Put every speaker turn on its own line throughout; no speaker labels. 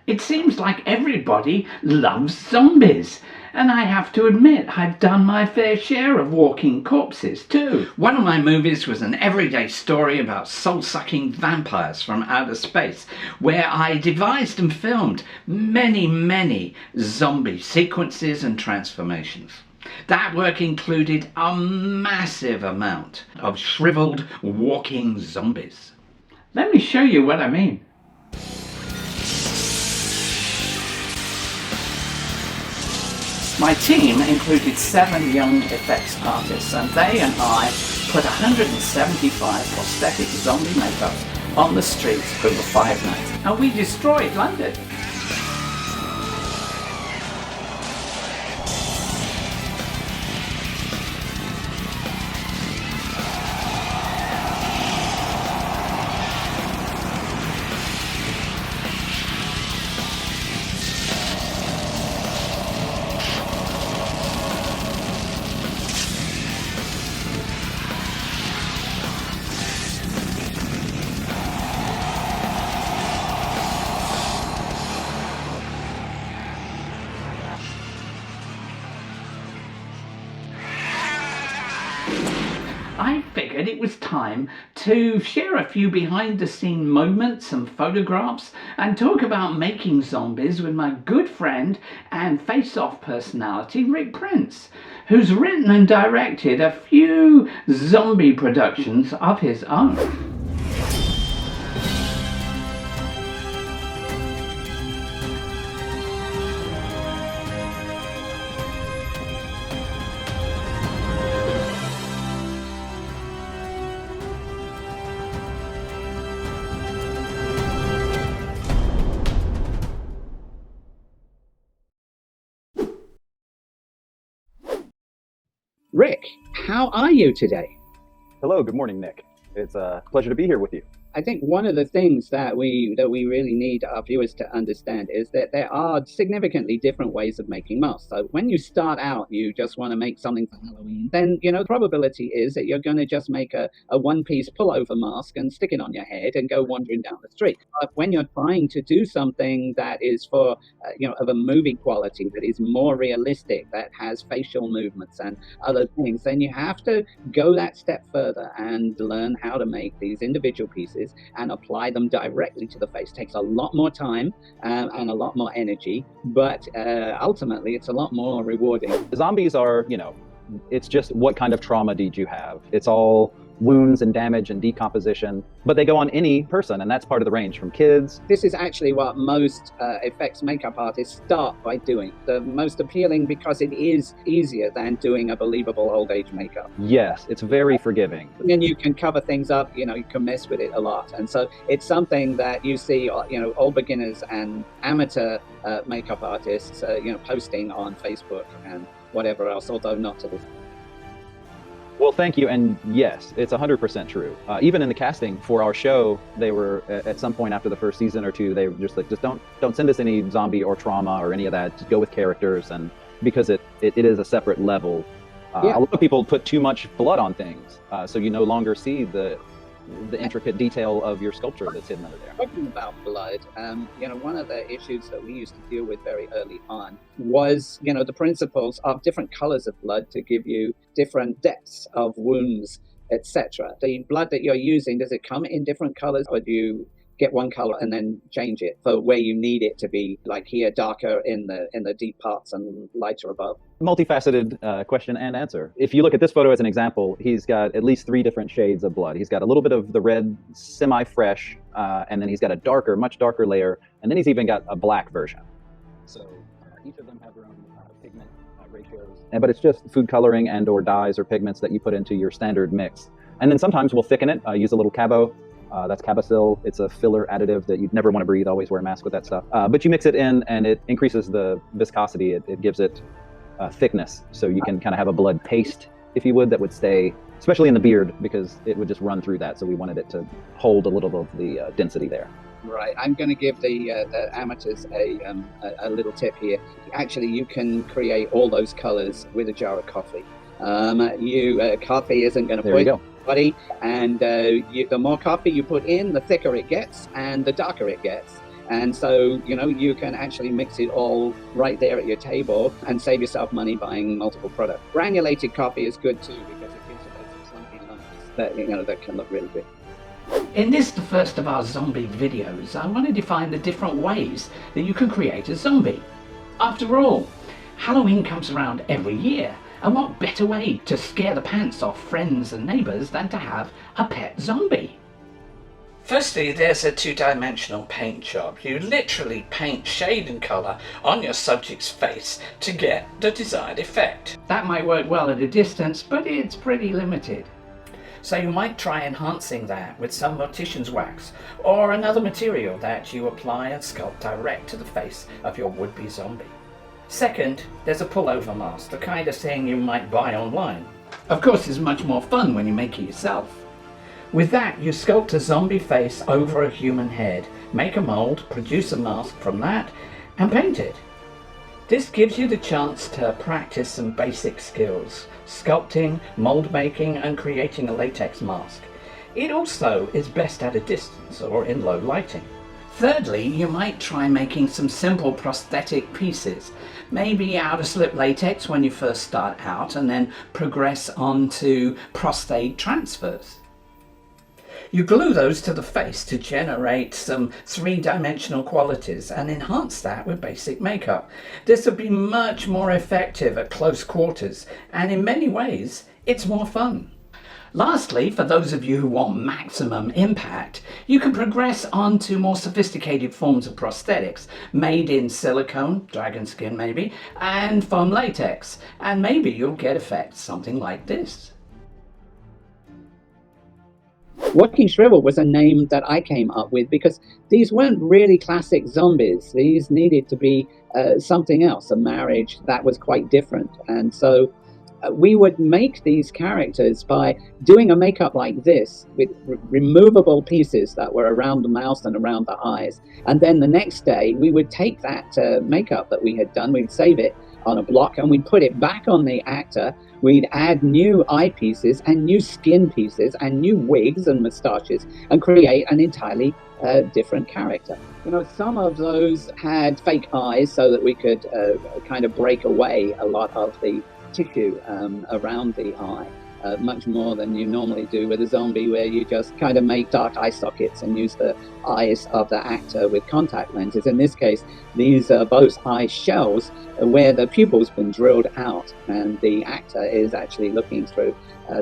It seems like everybody loves zombies. And I have to admit, I've done my fair share of walking corpses too. One of my movies was an everyday story about soul-sucking vampires from outer space, where I devised and filmed many zombie sequences and transformations. That work included a massive amount of shriveled walking zombies. Let me show you what I mean. My team included 7 young effects artists, and they and I put 175 prosthetic zombie makeups on the streets over 5 nights, and we destroyed London. I figured it was time to share a few behind-the-scene moments and photographs and talk about making zombies with my good friend and face-off personality Rick Prince, who's written and directed a few zombie productions of his own. Rick, how are you today?
Hello, good morning, Nick. It's a pleasure to be here with you.
I think one of the things that we really need our viewers to understand is that there are significantly different ways of making masks. So when you start out, you just want to make something for Halloween, then the probability is that you're going to just make a one-piece pullover mask and stick it on your head and go wandering down the street. But when you're trying to do something that is for of a movie quality, that is more realistic, that has facial movements and other things, then you have to go that step further and learn how to make these individual pieces and apply them directly to the face. It takes a lot more time and a lot more energy, but ultimately it's a lot more rewarding.
Zombies are, it's just what kind of trauma did you have? It's all wounds and damage and decomposition, but they go on any person, and that's part of the range, from kids.
This is actually what most effects makeup artists start by doing. The most appealing because it is easier than doing a believable old age makeup.
Yes, it's very forgiving.
And you can cover things up, you can mess with it a lot. And so it's something that you see, all beginners and amateur makeup artists, posting on Facebook and whatever else, although not to this.
Well, thank you. And yes, it's 100% true. Even in the casting for our show, they were at some point after the first season or two, they were just like, just don't send us any zombie or trauma or any of that. Just go with characters. And because it is a separate level,
Yeah.
A lot of people put too much blood on things. So you no longer see the intricate detail of your sculpture that's hidden under there.
Talking about blood, one of the issues that we used to deal with very early on was, the principles of different colors of blood to give you different depths of wounds, etc. The blood that you're using, does it come in different colors, or do you get one color and then change it for where you need it to be, like here darker in the deep parts and lighter above?
Multifaceted question and answer. If you look at this photo as an example, he's got at least 3 different shades of blood. He's got a little bit of the red, semi-fresh, and then he's got a much darker layer, and then he's even got a black version. So each of them have their own pigment ratios. But it's just food coloring and or dyes or pigments that you put into your standard mix. And then sometimes we'll thicken it, use a little Cabo. That's Cabasil. It's a filler additive that you'd never want to breathe. Always wear a mask with that stuff. But you mix it in and it increases the viscosity. It gives it thickness. So you can kind of have a blood paste, if you would, that would stay, especially in the beard, because it would just run through that. So we wanted it to hold a little of the density there.
Right. I'm going to give the amateurs a little tip here. Actually, you can create all those colors with a jar of coffee. Coffee isn't going to poison body, and the more coffee you put in, the thicker it gets and the darker it gets. And so, you can actually mix it all right there at your table and save yourself money buying multiple products. Granulated coffee is good too because it gives you those clumpy lumps that can look really good.
In this, the first of our zombie videos, I want to define the different ways that you can create a zombie. After all, Halloween comes around every year, and what better way to scare the pants off friends and neighbours than to have a pet zombie? Firstly, there's a two-dimensional paint job. You literally paint shade and colour on your subject's face to get the desired effect. That might work well at a distance, but it's pretty limited. So you might try enhancing that with some mortician's wax or another material that you apply and sculpt direct to the face of your would-be zombie. Second, there's a pullover mask, the kind of thing you might buy online. Of course, it's much more fun when you make it yourself. With that, you sculpt a zombie face over a human head, make a mold, produce a mask from that, and paint it. This gives you the chance to practice some basic skills: sculpting, mold making, and creating a latex mask. It also is best at a distance or in low lighting. Thirdly, you might try making some simple prosthetic pieces, maybe out of slip latex when you first start out, and then progress on to prostate transfers. You glue those to the face to generate some three-dimensional qualities and enhance that with basic makeup. This will be much more effective at close quarters, and in many ways, it's more fun. Lastly, for those of you who want maximum impact, you can progress on to more sophisticated forms of prosthetics made in silicone, dragon skin maybe, and foam latex, and maybe you'll get effects something like this.
Walking Shrivel was a name that I came up with because these weren't really classic zombies. These needed to be something else, a marriage that was quite different. And so we would make these characters by doing a makeup like this with removable pieces that were around the mouth and around the eyes. And then the next day, we would take that makeup that we had done, we'd save it on a block, and we'd put it back on the actor. We'd add new eyepieces and new skin pieces and new wigs and moustaches and create an entirely different character. Some of those had fake eyes so that we could kind of break away a lot of the tissue around the eye, much more than you normally do with a zombie, where you just kind of make dark eye sockets and use the eyes of the actor with contact lenses. In this case, these are both eye shells where the pupil's been drilled out, and the actor is actually looking through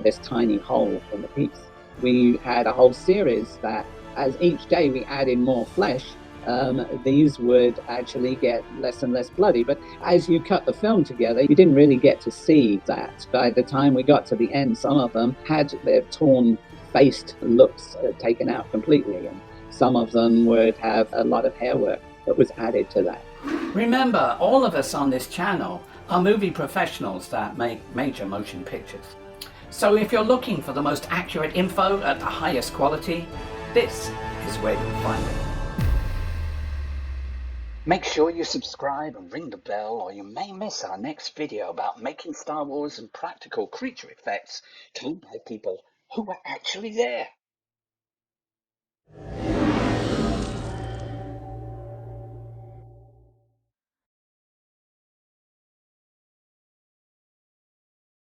this tiny hole in the piece. We had a whole series that, as each day we added more flesh, these would actually get less and less bloody. But as you cut the film together, you didn't really get to see that. By the time we got to the end, some of them had their torn faced looks taken out completely, and some of them would have a lot of hair work that was added to that.
Remember, all of us on this channel are movie professionals that make major motion pictures. So if you're looking for the most accurate info at the highest quality, this is where you'll find it. Make sure you subscribe and ring the bell, or you may miss our next video about making Star Wars and practical creature effects told by people who were actually there.